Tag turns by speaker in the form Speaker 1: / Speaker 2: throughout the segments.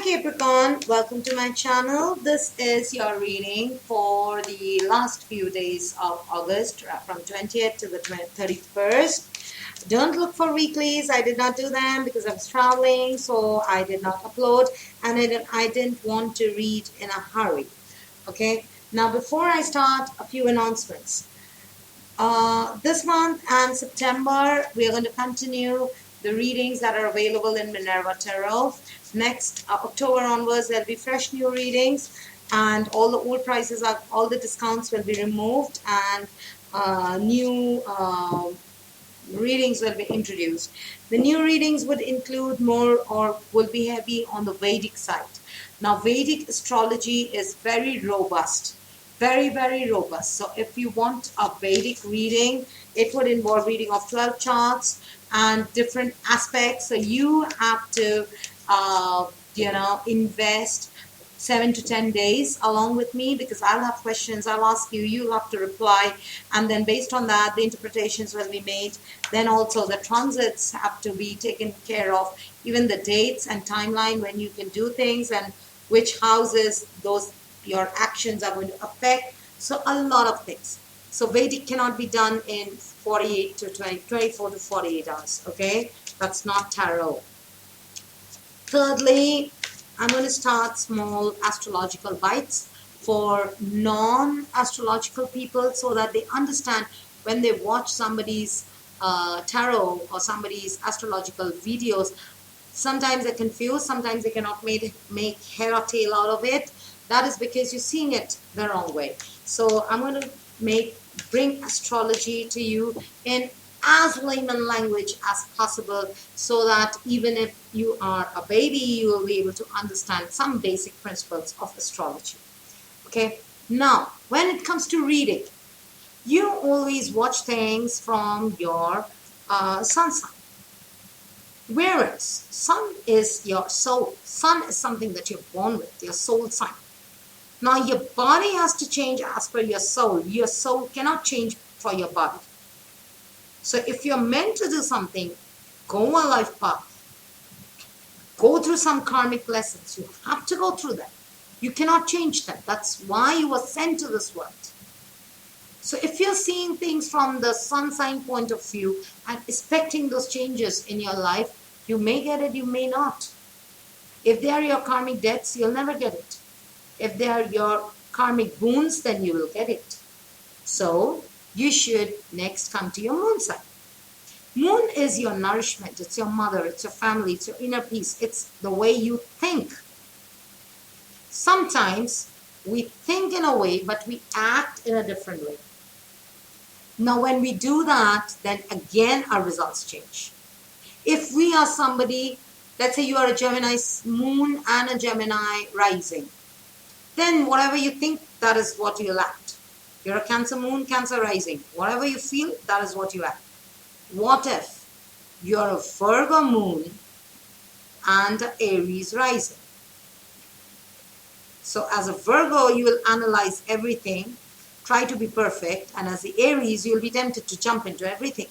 Speaker 1: Hi Capricorn, welcome to my channel. This is your reading for the last few days of August from 20th to the 31st. Don't look for weeklies. I did not do them because I was traveling, so I did not upload, and I didn't want to read in a hurry. Okay, now before I start, a few announcements. This month and September, we are going to continue the readings that are available in Minerva Tarot. Next October onwards, there'll be fresh new readings, and all the old prices, all the discounts will be removed, and new readings will be introduced. The new readings would include more, or will be heavy on the Vedic side. Now, Vedic astrology is very robust. Very, very robust. So if you want a Vedic reading, it would involve reading of 12 charts and different aspects. So you have to, invest 7 to 10 days along with me, because I'll have questions, I'll ask you, you'll have to reply, and then based on that, the interpretations will be made. Then also the transits have to be taken care of, even the dates and timeline when you can do things, and which houses your actions are going to affect. So a lot of things. So Vedic cannot be done in 24 to 48 hours. Okay, that's not tarot. Thirdly, I'm going to start small astrological bites for non-astrological people, so that they understand when they watch somebody's tarot or somebody's astrological videos. Sometimes they're confused, sometimes they cannot make head or tail out of it. That is because you're seeing it the wrong way. So I'm going to bring astrology to you in as layman language as possible, so that even if you are a baby, you will be able to understand some basic principles of astrology. Okay. Now, when it comes to reading, you always watch things from your sun sign. Whereas sun is your soul. Sun is something that you're born with, your soul sign. Now your body has to change as per your soul. Your soul cannot change for your body. So if you're meant to do something, go a life path. Go through some karmic lessons. You have to go through them. You cannot change them. That's why you were sent to this world. So if you're seeing things from the sun sign point of view and expecting those changes in your life, you may get it, you may not. If they are your karmic debts, you'll never get it. If they are your karmic boons, then you will get it. So you should next come to your moon sign. Moon is your nourishment. It's your mother. It's your family. It's your inner peace. It's the way you think. Sometimes we think in a way, but we act in a different way. Now, when we do that, then again our results change. If we are somebody, let's say you are a Gemini moon and a Gemini rising, then whatever you think, that is what you'll act. You're a Cancer moon, Cancer rising. Whatever you feel, that is what you act. What if you're a Virgo moon and an Aries rising? So as a Virgo, you will analyze everything, try to be perfect, and as the Aries, you'll be tempted to jump into everything.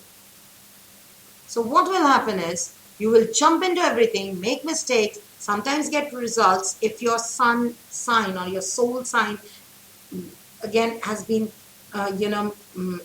Speaker 1: So what will happen is, you will jump into everything, make mistakes, sometimes get results if your sun sign or your soul sign, again, has been,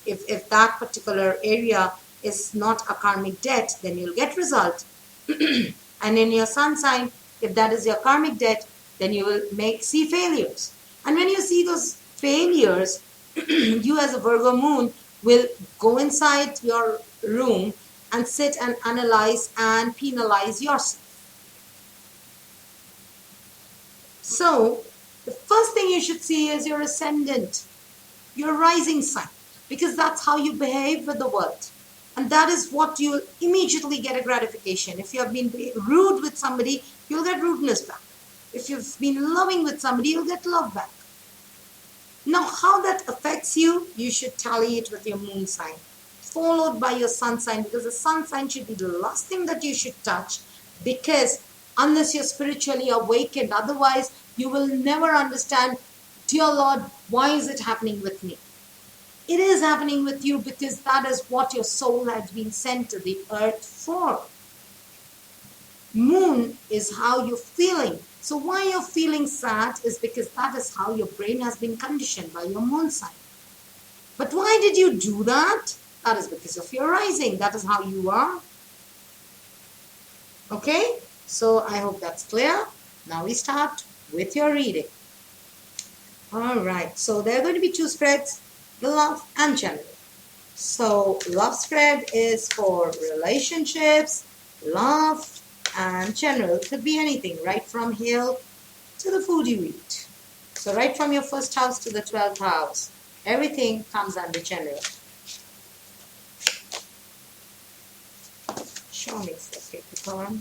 Speaker 1: if that particular area is not a karmic debt, then you'll get result. And in your sun sign, if that is your karmic debt, then you will see failures. And when you see those failures, you as a Virgo moon will go inside your room and sit and analyze and penalize yourself. So the first thing you should see is your ascendant, your rising sign, because that's how you behave with the world. And that is what you'll immediately get a gratification. If you have been rude with somebody, you'll get rudeness back. If you've been loving with somebody, you'll get love back. Now, how that affects you, you should tally it with your moon sign, followed by your sun sign, because the sun sign should be the last thing that you should touch, because unless you're spiritually awakened, otherwise you will never understand, dear Lord, why is it happening with me? It is happening with you because that is what your soul has been sent to the earth for. Moon is how you're feeling. So why you're feeling sad is because that is how your brain has been conditioned by your moon sign. But why did you do that? That is because of your rising. That is how you are. Okay, so I hope that's clear. Now we start with your reading. All right, so there are going to be two spreads, the love and general. So love spread is for relationships, love, and general. Could be anything, right from here to the food you eat. So right from your first house to the 12th house, everything comes under general. Show me the Capricorn.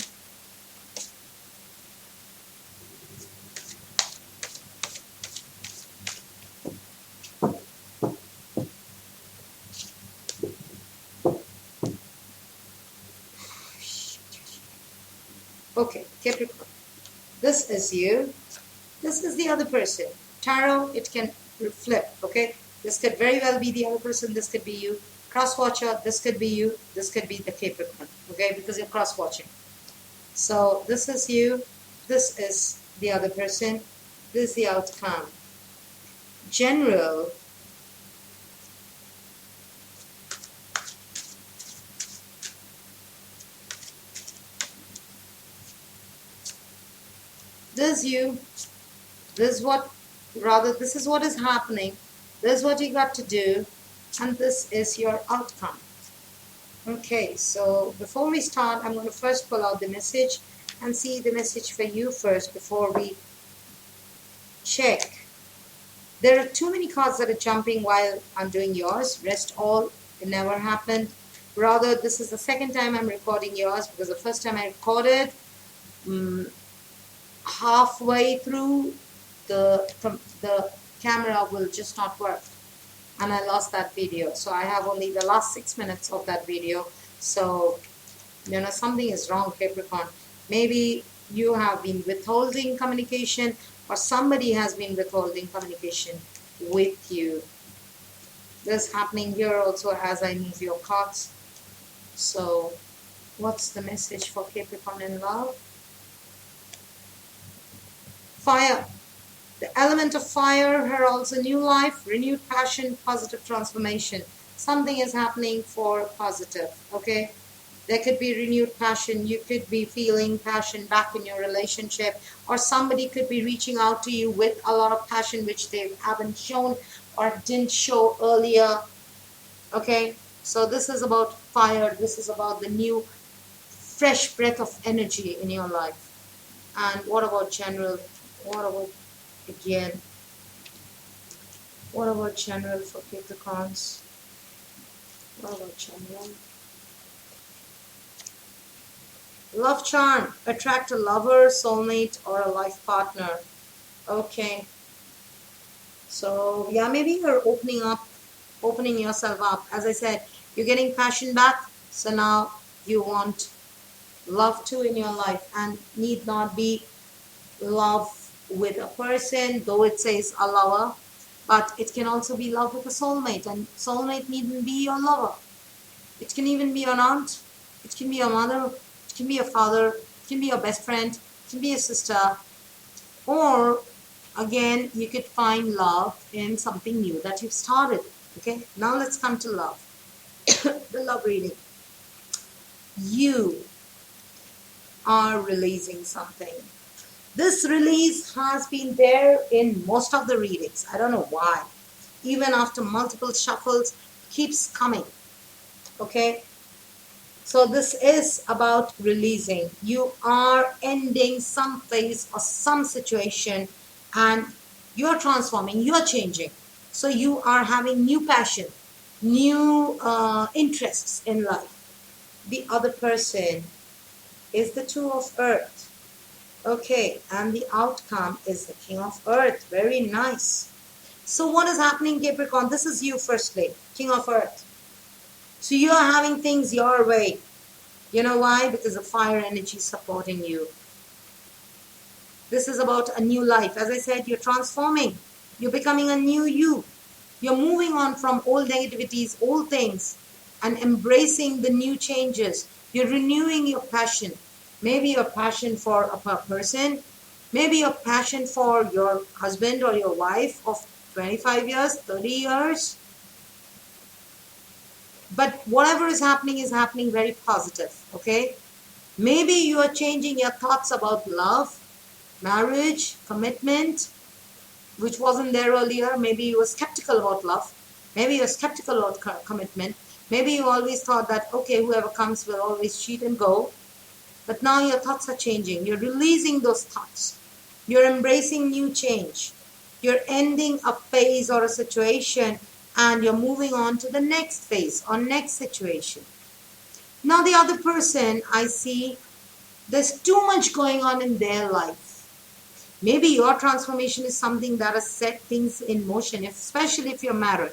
Speaker 1: Okay, Capricorn. This is you. This is the other person. Tarot, it can flip, okay? This could very well be the other person. This could be you. Cross-watcher, this could be you. This could be the Capricorn, okay? Because you're cross-watching. So this is you. This is the other person. This is the outcome. General. This is you. This is what is happening. This is what you got to do. And this is your outcome. Okay, so before we start, I'm going to first pull out the message and see the message for you first before we check. There are too many cards that are jumping while I'm doing yours. Rest all, it never happened. Rather, this is the second time I'm recording yours because the first time I recorded, halfway through the camera will just not work. And I lost that video. So I have only the last 6 minutes of that video. So, something is wrong, Capricorn. Maybe you have been withholding communication or somebody has been withholding communication with you. This is happening here also as I move your cards. So, what's the message for Capricorn in love? Fire. The element of fire heralds a new life, renewed passion, positive transformation. Something is happening for positive, okay? There could be renewed passion. You could be feeling passion back in your relationship, or somebody could be reaching out to you with a lot of passion which they haven't shown or didn't show earlier, okay? So this is about fire. This is about the new, fresh breath of energy in your life. And what about general? What about again? What about general for Capricorns? What about general? Love charm. Attract a lover, soulmate, or a life partner. Okay. So, yeah, maybe you're opening yourself up. As I said, you're getting passion back. So now you want love too in your life, and need not be love with a person, though it says a lover, but it can also be love with a soulmate, and soulmate needn't be your lover. It can even be an aunt, it can be your mother, it can be your father, it can be your best friend, it can be your sister, or again, you could find love in something new that you've started. Okay, now let's come to love. The love reading. You are releasing something. This release has been there in most of the readings. I don't know why. Even after multiple shuffles, keeps coming. Okay? So this is about releasing. You are ending some phase or some situation and you're transforming, you're changing. So you are having new passion, new interests in life. The other person is the Two of Earth. Okay, and the outcome is the King of Earth. Very nice. So what is happening, Capricorn? This is you firstly, King of Earth. So you are having things your way. You know why? Because the fire energy is supporting you. This is about a new life. As I said, you're transforming. You're becoming a new you. You're moving on from old negativities, old things, and embracing the new changes. You're renewing your passion. maybe your passion for a person, maybe your passion for your husband or your wife of 25 years, 30 years. But whatever is happening very positive, okay? Maybe you are changing your thoughts about love, marriage, commitment, which wasn't there earlier. Maybe you were skeptical about love. Maybe you're skeptical about commitment. Maybe you always thought that, okay, whoever comes will always cheat and go. But now your thoughts are changing. You're releasing those thoughts. You're embracing new change. You're ending a phase or a situation and you're moving on to the next phase or next situation. Now the other person, I see there's too much going on in their life. Maybe your transformation is something that has set things in motion, especially if you're married.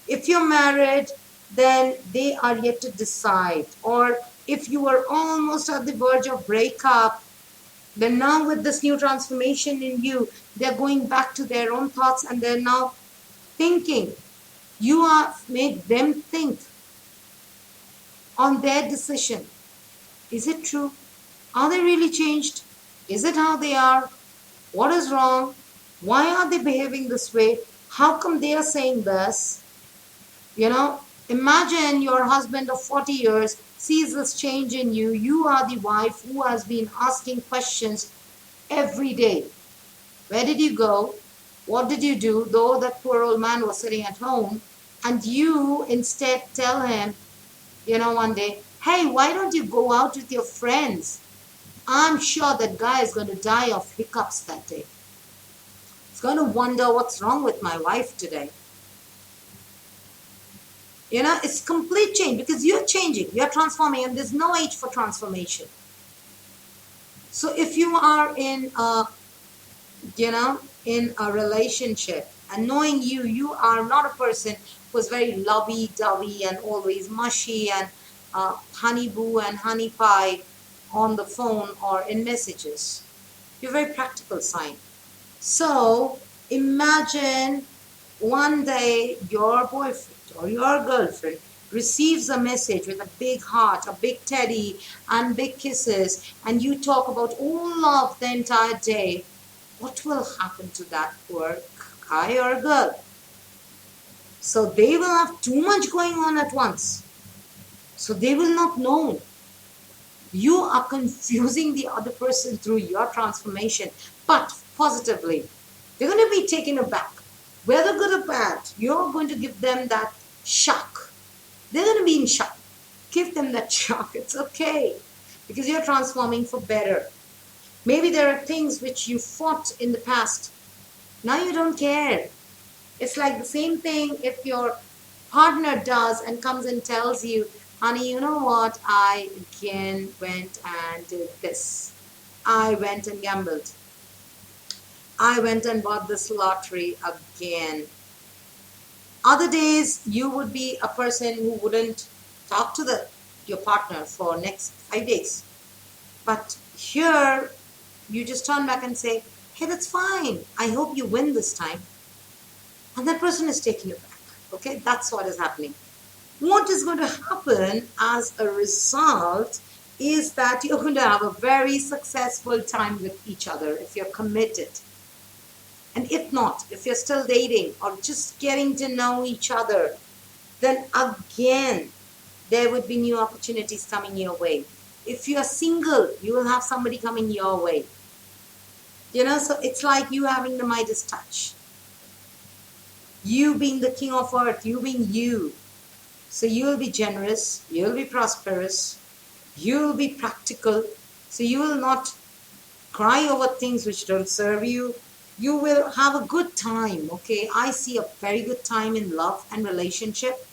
Speaker 1: If you're married, then they are yet to decide. Or if you are almost at the verge of breakup, then now with this new transformation in you, they're going back to their own thoughts and they're now thinking. You have made them think on their decision. Is it true? Are they really changed? Is it how they are? What is wrong? Why are they behaving this way? How come they are saying this? Imagine your husband of 40 years sees this change in you. You are the wife who has been asking questions every day. Where did you go? What did you do? Though that poor old man was sitting at home, and you instead tell him, one day, hey, why don't you go out with your friends? I'm sure that guy is going to die of hiccups that day. He's going to wonder what's wrong with my wife today. It's complete change because you're changing, you're transforming, and there's no age for transformation. So if you are in a relationship and knowing you are not a person who's very lovey-dovey and always mushy and honey boo and honey pie on the phone or in messages. You're a very practical sign. So imagine one day your boyfriend or your girlfriend receives a message with a big heart, a big teddy, and big kisses, and you talk about all love the entire day. What will happen to that poor guy or girl? So they will have too much going on at once. So they will not know. You are confusing the other person through your transformation, but positively. They're going to be taken aback. Whether good or bad, you're going to give them that shock. They're going to be in shock. Give them that shock. It's okay. Because you're transforming for better. Maybe there are things which you fought in the past. Now you don't care. It's like the same thing if your partner does and comes and tells you, honey, you know what? I again went and did this. I went and gambled. I went and bought this lottery again. Other days, you would be a person who wouldn't talk to your partner for next 5 days. But here, you just turn back and say, hey, that's fine. I hope you win this time. And that person is taking you back. Okay, that's what is happening. What is going to happen as a result is that you're going to have a very successful time with each other if you're committed. And if not, if you're still dating or just getting to know each other, then again, there would be new opportunities coming your way. If you're single, you will have somebody coming your way. So it's like you having the Midas touch. You being the king of earth, you being you. So you'll be generous, you'll be prosperous, you'll be practical. So you will not cry over things which don't serve you. You will have a good time, okay? I see a very good time in love and relationship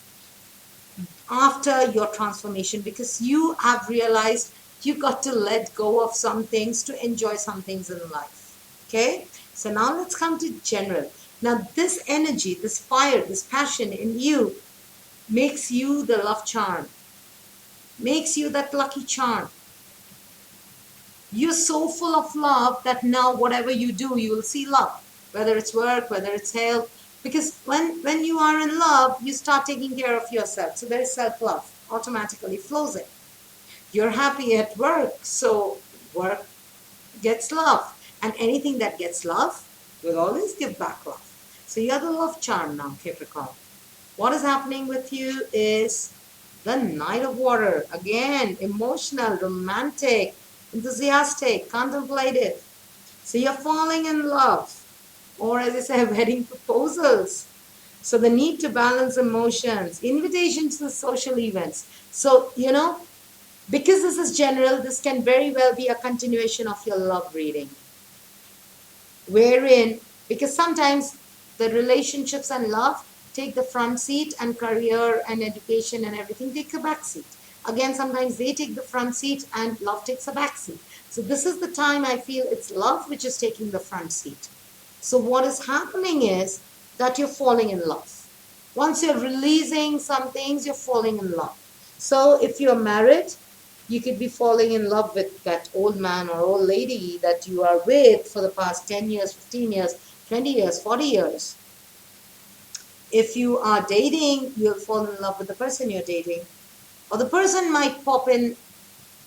Speaker 1: after your transformation because you have realized you got to let go of some things to enjoy some things in life, okay? So now let's come to general. Now this energy, this fire, this passion in you makes you the love charm, makes you that lucky charm. You're so full of love that now whatever you do, you will see love. Whether it's work, whether it's health. Because when you are in love, you start taking care of yourself. So there is self-love. Automatically flows in. You're happy at work, so work gets love. And anything that gets love will always give back love. So you're the love charm now, Capricorn. What is happening with you is the Knight of Water. Again, emotional, romantic, enthusiastic, contemplative. So you're falling in love. Or as I say, wedding proposals. So the need to balance emotions, invitations to social events. So, because this is general, this can very well be a continuation of your love reading. Wherein, because sometimes the relationships and love take the front seat and career and education and everything take the back seat. Again, sometimes they take the front seat and love takes a back seat. So this is the time I feel it's love which is taking the front seat. So what is happening is that you're falling in love. Once you're releasing some things, you're falling in love. So if you're married, you could be falling in love with that old man or old lady that you are with for the past 10 years, 15 years, 20 years, 40 years. If you are dating, you'll fall in love with the person you're dating. Or the person might pop in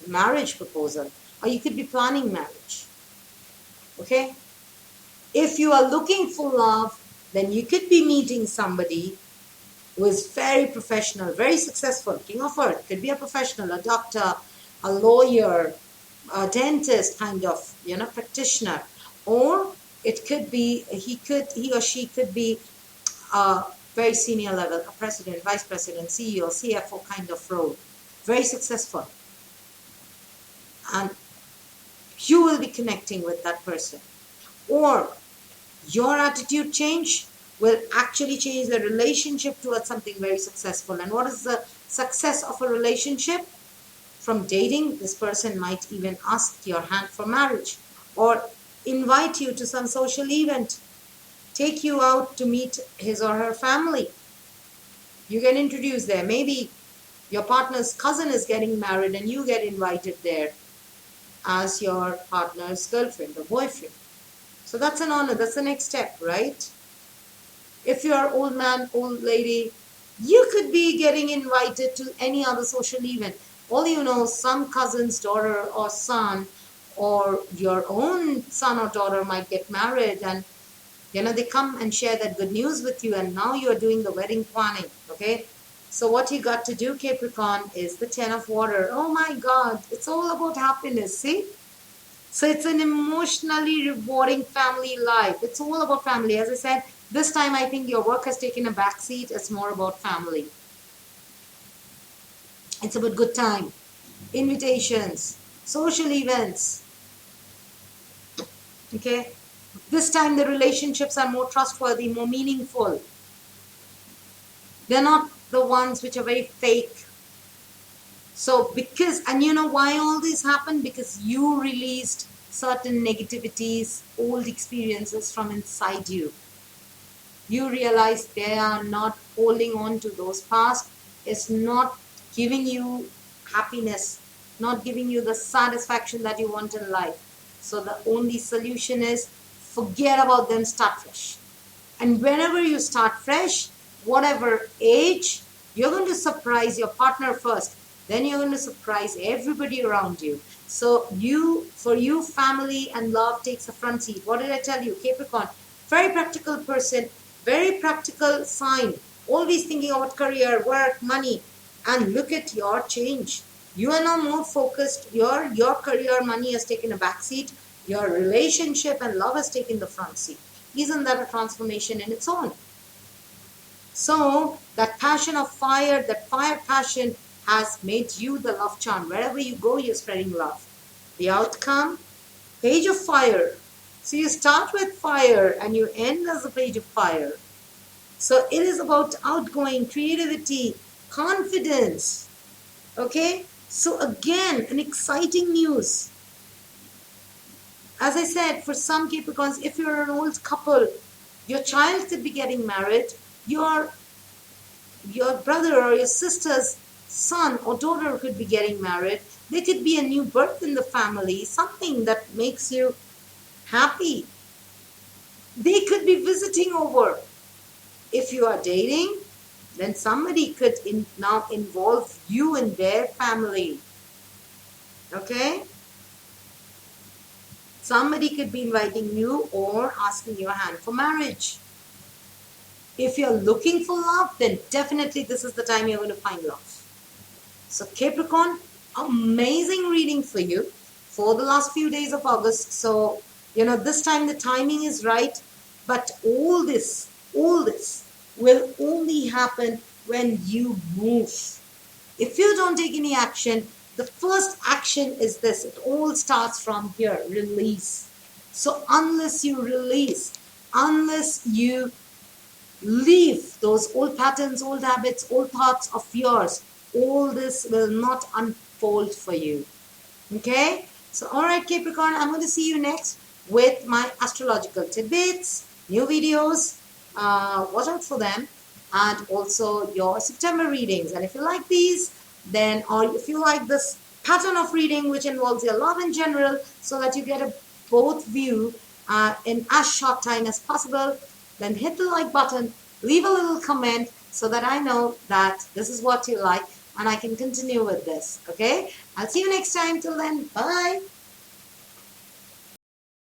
Speaker 1: marriage proposal. Or you could be planning marriage. Okay? If you are looking for love, then you could be meeting somebody who is very professional, very successful, king of earth. Could be a professional, a doctor, a lawyer, a dentist kind of, practitioner. Or it could be, he or she could be a very senior level, a president, vice president, CEO, CFO kind of role. Very successful. And you will be connecting with that person. Or your attitude change will actually change the relationship towards something very successful. And what is the success of a relationship? From dating, this person might even ask your hand for marriage or invite you to some social event, take you out to meet his or her family. You get introduced there. Maybe your partner's cousin is getting married and you get invited there as your partner's girlfriend or boyfriend. So that's an honor. That's the next step, right? If you're old man, old lady, you could be getting invited to any other social event. All some cousin's daughter or son or your own son or daughter might get married and they come and share that good news with you, and now you're doing the wedding planning. Okay, so what you got to do, Capricorn, is the 10 of water. Oh my God, it's all about happiness. See, so it's an emotionally rewarding family life. It's all about family. As I said, this time I think your work has taken a back seat. It's more about family. It's about good time, invitations, social events. Okay, this time the relationships are more trustworthy, more meaningful. They're not the ones which are very fake. So and you know why all this happened? Because you released certain negativities, old experiences from inside you. You realize they are not holding on to those past. It's not giving you happiness, not giving you the satisfaction that you want in life. So the only solution is forget about them, start fresh. And whenever you start fresh, whatever age, you're going to surprise your partner first. Then you're going to surprise everybody around you. So for you, family and love takes a front seat. What did I tell you? Capricorn, very practical person, very practical sign. Always thinking about career, work, money. And look at your change. You are now more focused. Your career, money has taken a back seat. Your relationship and love has taken the front seat. Isn't that a transformation in its own? So that passion of fire, that fire passion has made you the love charm. Wherever you go, you're spreading love. The outcome, page of fire. So you start with fire and you end as a page of fire. So it is about outgoing, creativity, confidence. Okay? So again, an exciting news. As I said, for some Capricorns, if you're an old couple, your child could be getting married. Your brother or your sister's son or daughter could be getting married. There could be a new birth in the family, something that makes you happy. They could be visiting over. If you are dating, then somebody could now involve you in their family. Okay? Somebody could be inviting you or asking your hand for marriage. If you're looking for love, then definitely this is the time you're going to find love. So Capricorn, amazing reading for you for the last few days of August. So, this time the timing is right, but all this will only happen when you move. If you don't take any action, the first action is this. It all starts from here, release. So unless you release, unless you leave those old patterns, old habits, old thoughts of yours, all this will not unfold for you. Okay? So, all right, Capricorn, I'm going to see you next with my astrological tidbits, new videos. Watch out for them, and also your September readings. And if you like these, then, or if you like this pattern of reading, which involves your love in general, so that you get a both view in as short time as possible, then hit the like button, leave a little comment so that I know that this is what you like and I can continue with this. Okay? I'll see you next time. Till then, bye.